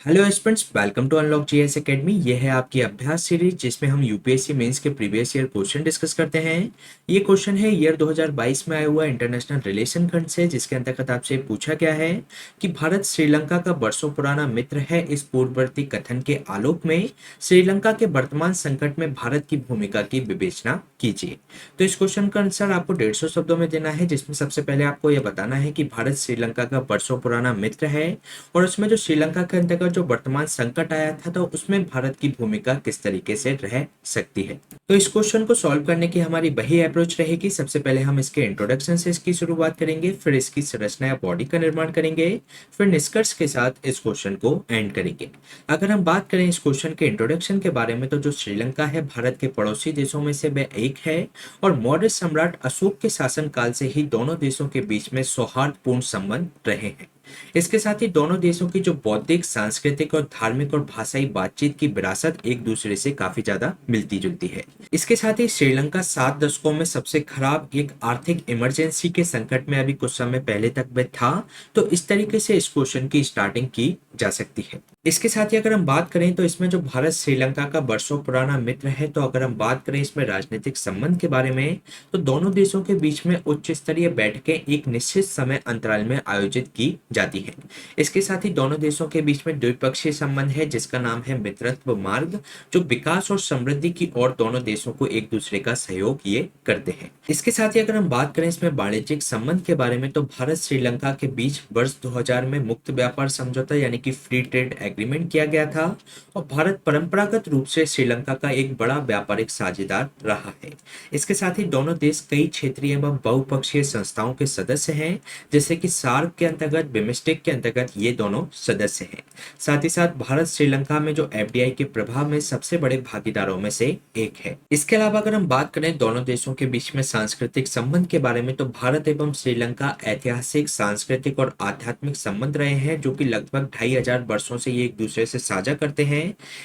Hello students, welcome to unlock GS academy. ये है आपकी अभ्यास सीरीज जिसमें हम यूपीएससी मेंस के प्रीवियस ईयर क्वेश्चन डिस्कस करते हैं। ये क्वेश्चन है ईयर 2022 में आया हुआ इंटरनेशनल रिलेशन खंड से, जिसके अंतर्गत आपसे पूछा गया है कि भारत श्रीलंका का बरसों पुराना मित्र है। इस पूर्ववर्ती कथन के आलोक में श्रीलंका के वर्तमान संकट में भारत की भूमिका की विवेचना कीजिए। तो इस क्वेश्चन का आंसर आपको 150 शब्दों में देना है, जिसमें सबसे पहले आपको यह बताना है कि भारत श्रीलंका का बरसों पुराना मित्र है और उसमें जो श्रीलंका के अंतर्गत जो वर्तमान संकट आया था तो उसमें भारत की भूमिका किस तरीके से रह सकती है। तो इस क्वेश्चन को सॉल्व करने की हमारी वही अप्रोच रहेगी। सबसे पहले हम इसके इंट्रोडक्शन से इसकी शुरुआत करेंगे, फिर इसकी संरचना या बॉडी का निर्माण करेंगे, फिर निष्कर्ष के साथ इस क्वेश्चन को एंड करेंगे। अगर हम बात करें इस क्वेश्चन के इंट्रोडक्शन के बारे में, तो जो श्रीलंका है भारत के पड़ोसी देशों में से वह एक है और मौर्य सम्राट अशोक के शासन काल से ही दोनों देशों के बीच में सौहार्दपूर्ण संबंध रहे हैं। इसके साथ ही दोनों देशों की जो बौद्धिक, सांस्कृतिक और धार्मिक और भाषाई बातचीत की विरासत एक दूसरे से काफी ज्यादा मिलती जुलती है। इसके साथ ही श्रीलंका 7 दशकों में सबसे खराब एक आर्थिक इमरजेंसी के संकट में अभी कुछ समय पहले तक में था। तो इस तरीके से इस क्वेश्चन की स्टार्टिंग की जा सकती है। इसके साथ ही अगर हम बात करें तो इसमें जो भारत श्रीलंका का बरसों पुराना मित्र है, तो अगर हम बात करें इसमें राजनीतिक संबंध के बारे में, तो दोनों देशों के बीच में उच्च स्तरीय बैठकें एक निश्चित समय अंतराल में आयोजित की जाती है। इसके साथ ही दोनों देशों के बीच में द्विपक्षीय संबंध है जिसका नाम है मित्रत्व मार्ग, जो विकास और समृद्धि की ओर दोनों देशों को एक दूसरे का सहयोग ये करते हैं। इसके साथ ही अगर हम बात करें इसमें वाणिज्यिक संबंध के बारे में, तो भारत श्रीलंका के बीच वर्ष 2000 में मुक्त व्यापार समझौता यानी कि फ्री ट्रेड एग्रीमेंट किया गया था और भारत परंपरागत रूप से श्रीलंका का एक बड़ा व्यापारिक साझेदार रहा है। इसके साथ ही दोनों देश कई क्षेत्रीय एवं बहुपक्षीय संस्थाओं के सदस्य हैं, जैसे कि सार्क के अंतर्गत, बिमस्टेक के अंतर्गत ये दोनों सदस्य हैं। साथ ही साथ भारत श्रीलंका में जो एफडीआई के प्रभाव में सबसे बड़े भागीदारों में से एक है। इसके अलावा अगर हम बात करें दोनों देशों के बीच में सांस्कृतिक संबंध के बारे में, तो भारत एवं श्रीलंका ऐतिहासिक, सांस्कृतिक और आध्यात्मिक संबंध रहे हैं, जो कि लगभग 2500 वर्षों से ये एक दूसरे से साझा करते हैं।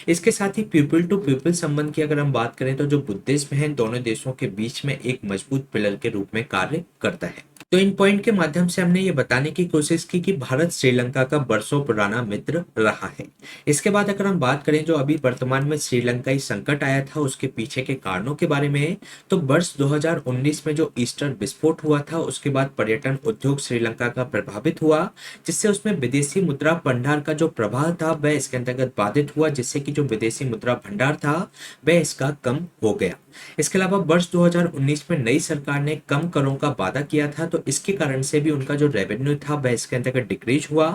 इसके साथ ही पीपल टू पीपल संबंध की अगर हम बात करें, तो जो बुद्धिज्म है दोनों देशों के बीच में एक मजबूत पिलर के रूप में कार्य करता है। तो इन पॉइंट के माध्यम से हमने ये बताने की कोशिश की कि भारत श्रीलंका का बरसों पुराना मित्र रहा है। इसके बाद अगर हम बात करें जो अभी वर्तमान में श्रीलंकाई संकट आया था उसके पीछे के कारणों के बारे में, तो वर्ष 2019 में जो ईस्टर विस्फोट हुआ था उसके बाद पर्यटन उद्योग श्रीलंका का प्रभावित हुआ, जिससे उसमें विदेशी मुद्रा भंडार का जो प्रवाह था वह इसके अंतर्गत बाधित हुआ, जिससे कि जो विदेशी मुद्रा भंडार था वह इसका कम हो गया। इसके अलावा वर्ष 2019 में नई सरकार ने कम करों का वादा किया था, तो इसके कारण से भी उनका जो रेवेन्यू था वह इसके अंतर्गत डिक्रीज हुआ।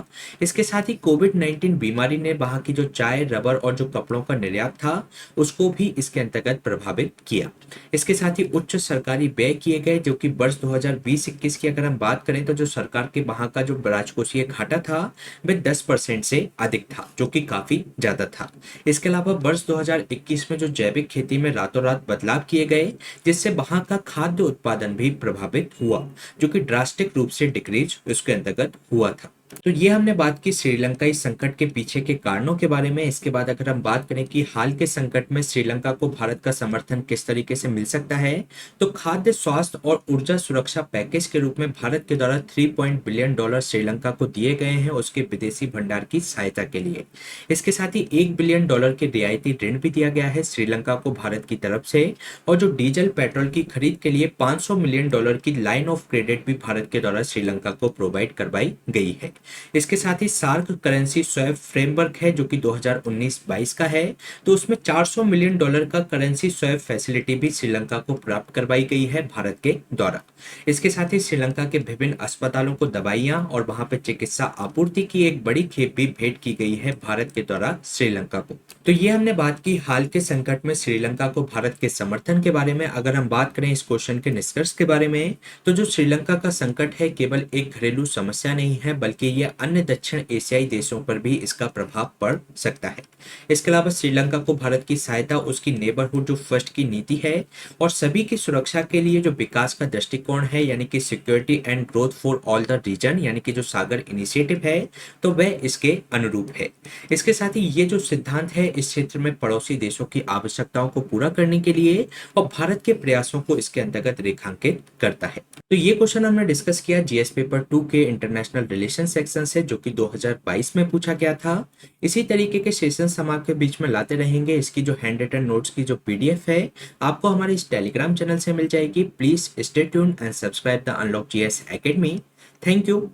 इसके साथ ही कोविड-19 बीमारी ने वहां की जो चाय, रबर और जो कपड़ों का निर्यात था उसको भी इसके अंतर्गत प्रभावित किया। इसके साथ ही उच्च सरकारी व्यय किए गए, जो कि वर्ष 2020-21 की अगर हम बात करें तो जो सरकार के वहां का जो राजकोषीय घाटा था वह 10% से अधिक था, जो कि काफी ज्यादा था। इसके अलावा वर्ष 2021 में जो जैविक खेती में रातों रात बदलाव किए गए, जिससे वहां का खाद्य उत्पादन भी प्रभावित हुआ, जो कि ड्रास्टिक रूप से डिक्रीज उसके अंतर्गत हुआ था। तो ये हमने बात की श्रीलंकाई संकट के पीछे के कारणों के बारे में। इसके बाद अगर हम बात करें कि हाल के संकट में श्रीलंका को भारत का समर्थन किस तरीके से मिल सकता है, तो खाद्य, स्वास्थ्य और ऊर्जा सुरक्षा पैकेज के रूप में भारत के द्वारा $3 बिलियन श्रीलंका को दिए गए हैं उसके विदेशी भंडार की सहायता के लिए। इसके साथ ही $1 बिलियन के रियायती ऋण भी दिया गया है श्रीलंका को भारत की तरफ से, और जो डीजल पेट्रोल की खरीद के लिए $500 मिलियन की लाइन ऑफ क्रेडिट भी भारत के द्वारा श्रीलंका को प्रोवाइड करवाई गई है। इसके साथ ही सार्क करेंसी स्वैप फ्रेमवर्क है जो कि 2019-22 का है, तो उसमें $400 मिलियन का करेंसी स्वैप फैसिलिटी भी श्रीलंका को प्राप्त करवाई गई है भारत के द्वारा। इसके साथ ही श्रीलंका के विभिन्न अस्पतालों को दवाइयां और वहां पे चिकित्सा आपूर्ति की एक बड़ी खेप भी भेंट की गई है भारत के द्वारा श्रीलंका को। तो ये हमने बात की हाल के संकट में श्रीलंका को भारत के समर्थन के बारे में। अगर हम बात करें इस क्वेश्चन के निष्कर्ष के बारे में, तो जो श्रीलंका का संकट है केवल एक घरेलू समस्या नहीं है, बल्कि यह अन्य दक्षिण एशियाई देशों पर भी इसका प्रभाव पड़ सकता है। इसके अलावा श्रीलंका को भारत की सहायता उसकी नेबरहुड जो फर्स्ट की नीति है और सभी की सुरक्षा के लिए जो विकास का दृष्टिकोण है, यानी कि security and growth for all the region, यानी कि जो सागर इनिशिएटिव है, तो वह इसके अनुरूप है। इसके साथ ही ये जो सिद्धांत है इस क्षेत्र में पड़ोसी देशों की आवश्यकताओं को पूरा करने के लिए और भारत के प्रयासों को इसके अंतर्गत रेखांकित करता है। तो ये क्वेश्चन हमने डिस्कस किया जीएस पेपर 2 के इंटरनेशनल रिलेशन सेक्शन से जो कि 2022 में पूछा गया था। इसी तरीके के सेशंस हम आपके बीच में लाते रहेंगे। इसकी जो हैंड रिटन नोट्स की जो पीडीएफ है आपको हमारे इस टेलीग्राम चैनल से मिल जाएगी। Please stay tuned and subscribe the unlock GS academy. Thank you.